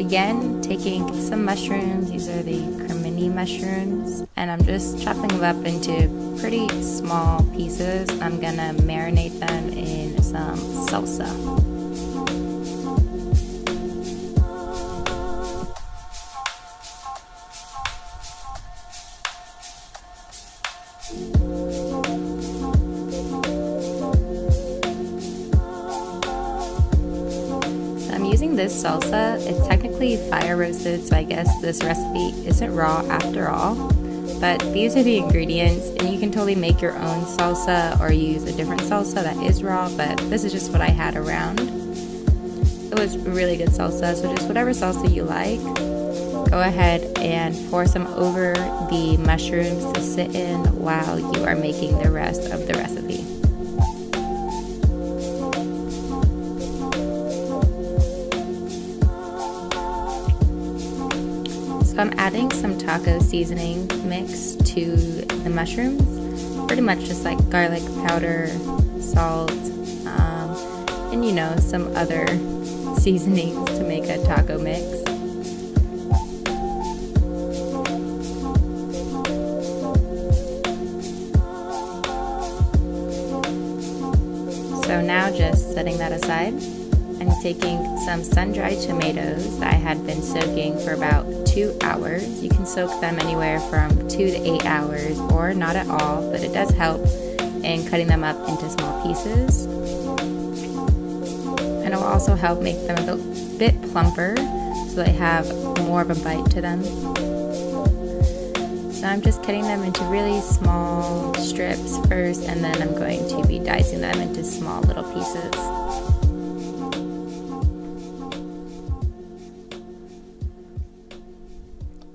Again, taking some mushrooms, these are the cremini mushrooms, and I'm just chopping them up into pretty small pieces. I'm gonna marinate them in some salsa. Using this salsa, it's technically fire roasted, so I guess this recipe isn't raw after all. But these are the ingredients, and you can totally make your own salsa or use a different salsa that is raw, but this is just what I had around. It was really good salsa, so just whatever salsa you like, go ahead and pour some over the mushrooms to sit in while you are making the rest of the recipe. So I'm adding some taco seasoning mix to the mushrooms, pretty much just like garlic powder, salt, and you know, some other seasonings to make a taco mix. So now just setting that aside, I'm taking some sun-dried tomatoes that I had been soaking for about 2 hours. You can soak them anywhere from 2 to 8 hours or not at all, but it does help in cutting them up into small pieces. And it will also help make them a bit plumper so they have more of a bite to them. So I'm just cutting them into really small strips first, and then I'm going to be dicing them into small little pieces.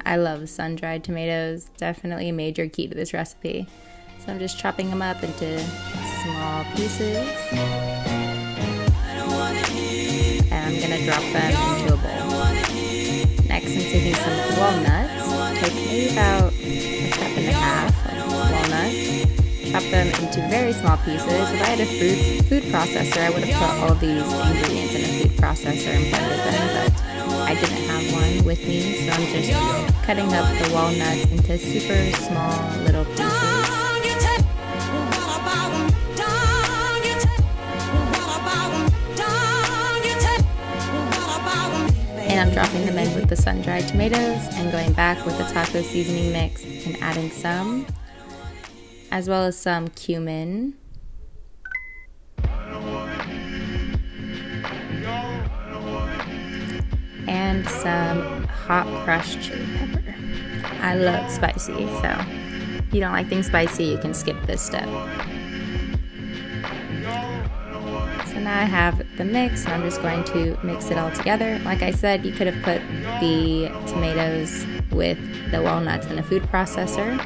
I love sun-dried tomatoes, definitely a major key to this recipe. So I'm just chopping them up into small pieces. And I'm gonna drop them into a bowl. Next, I'm taking some walnuts. Take maybe about a cup and a half of walnuts. Chop them into very small pieces. If I had a food processor, I would have put all these ingredients in a food processor and blended them, but I didn't have one with me, so I'm just cutting up the walnuts into super small little pieces. And I'm dropping them in with the sun-dried tomatoes and going back with the taco seasoning mix and adding some, as well as some cumin. And some hot crushed chili pepper. I love spicy, so if you don't like things spicy, you can skip this step. So now I have the mix, and I'm just going to mix it all together. Like I said, you could have put the tomatoes with the walnuts in a food processor.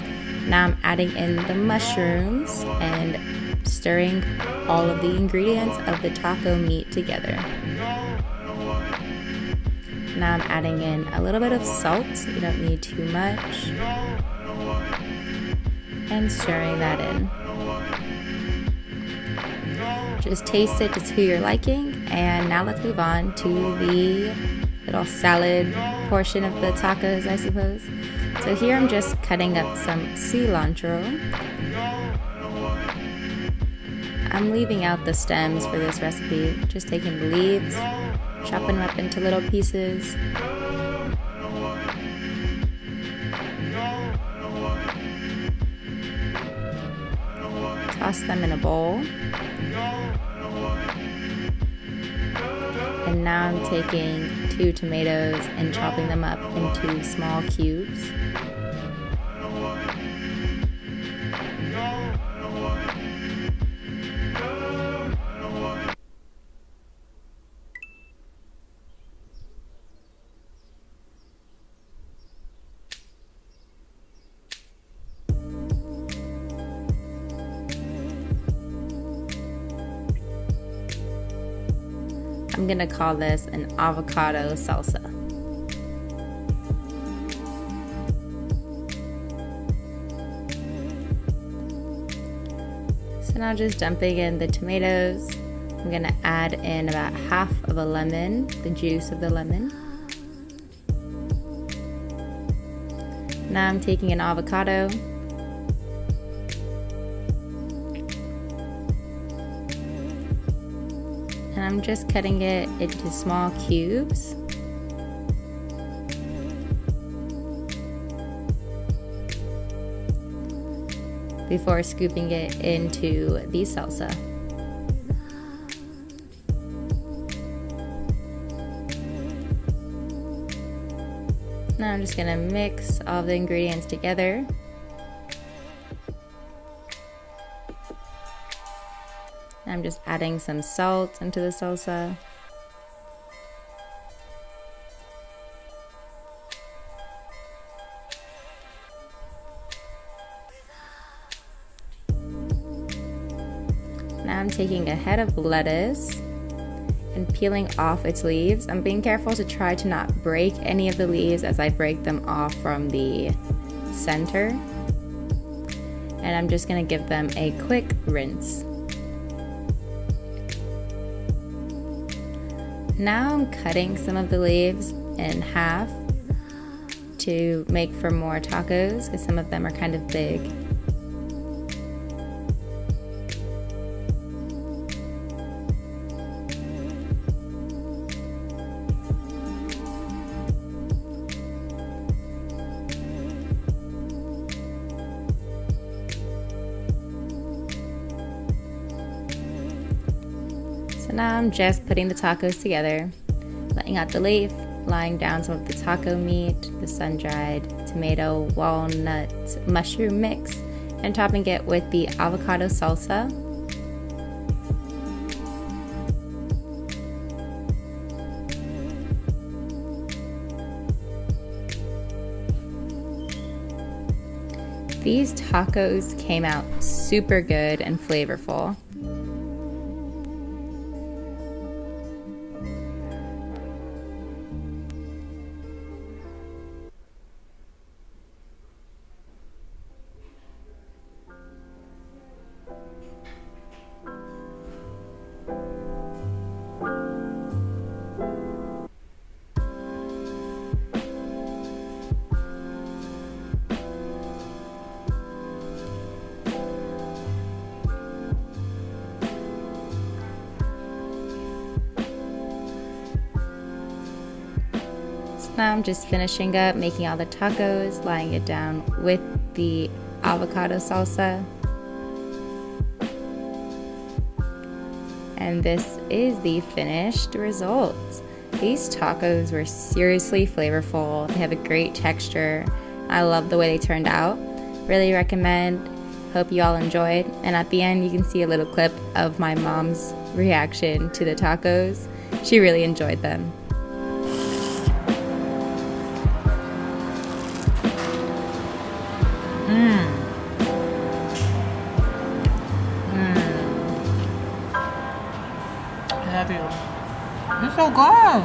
Now I'm adding in the mushrooms and stirring all of the ingredients of the taco meat together. Now I'm adding in a little bit of salt, you don't need too much, and stirring that in. Just taste it to who you're liking, and now let's move on to the little salad portion of the tacos, I suppose. So here I'm just cutting up some cilantro. I'm leaving out the stems for this recipe, just taking the leaves, chopping them up into little pieces. Toss them in a bowl. And now I'm taking 2 tomatoes and chopping them up into small cubes. I'm gonna call this an avocado salsa. So now just dumping in the tomatoes, I'm gonna add in about half of a lemon, the juice of the lemon. Now I'm taking an avocado and I'm just cutting it into small cubes. Before scooping it into the salsa. Now I'm just gonna mix all the ingredients together. I'm just adding some salt into the salsa. Now I'm taking a head of lettuce and peeling off its leaves. I'm being careful to try to not break any of the leaves as I break them off from the center. And I'm just gonna give them a quick rinse. Now I'm cutting some of the leaves in half to make for more tacos because some of them are kind of big. So now I'm just putting the tacos together, laying out the leaf, laying down some of the taco meat, the sun-dried tomato, walnut, mushroom mix, and topping it with the avocado salsa. These tacos came out super good and flavorful. Now I'm just finishing up making all the tacos, laying it down with the avocado salsa. And this is the finished result. These tacos were seriously flavorful. They have a great texture. I love the way they turned out. Really recommend. Hope you all enjoyed. And at the end you can see a little clip of my mom's reaction to the tacos. She really enjoyed them. I love you. It's so good.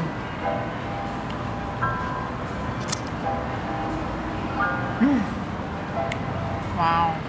Wow.